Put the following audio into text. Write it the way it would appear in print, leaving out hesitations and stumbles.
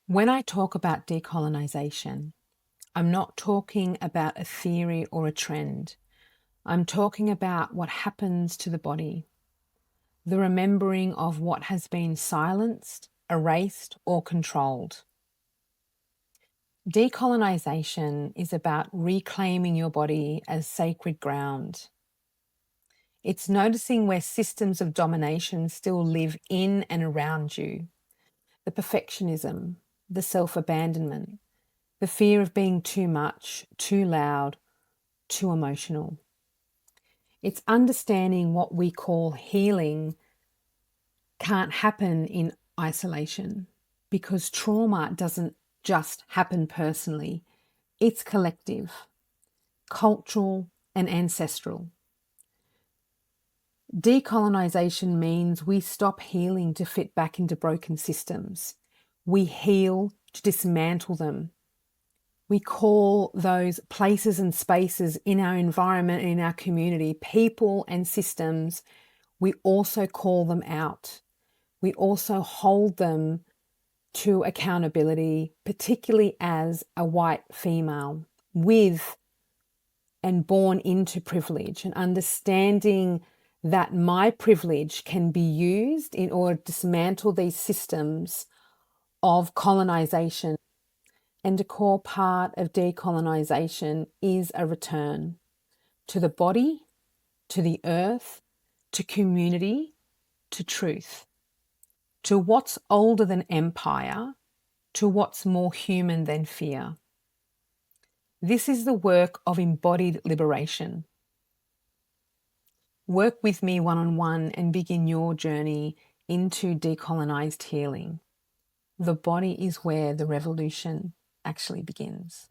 When I talk about decolonisation, I'm not talking about a theory or a trend. I'm talking about what happens to the body, the remembering of what has been silenced, erased, or controlled. Decolonisation is about reclaiming your body as sacred ground. It's noticing where systems of domination still live in and around you. The perfectionism, the self-abandonment, the fear of being too much, too loud, too emotional. It's understanding what we call healing can't happen in isolation because trauma doesn't just happen personally. It's collective, cultural, and ancestral. Decolonisation means we stop healing to fit back into broken systems. We heal to dismantle them. We call those places and spaces in our environment and in our community, people and systems, we also call them out. We also hold them to accountability, particularly as a white female with and born into privilege, and understanding that my privilege can be used in order to dismantle these systems of colonisation. And a core part of decolonisation is a return to the body, to the earth, to community, to truth, to what's older than empire, to what's more human than fear. This is the work of embodied liberation. Work with me one-on-one and begin your journey into decolonised healing. The body is where the revolution actually begins.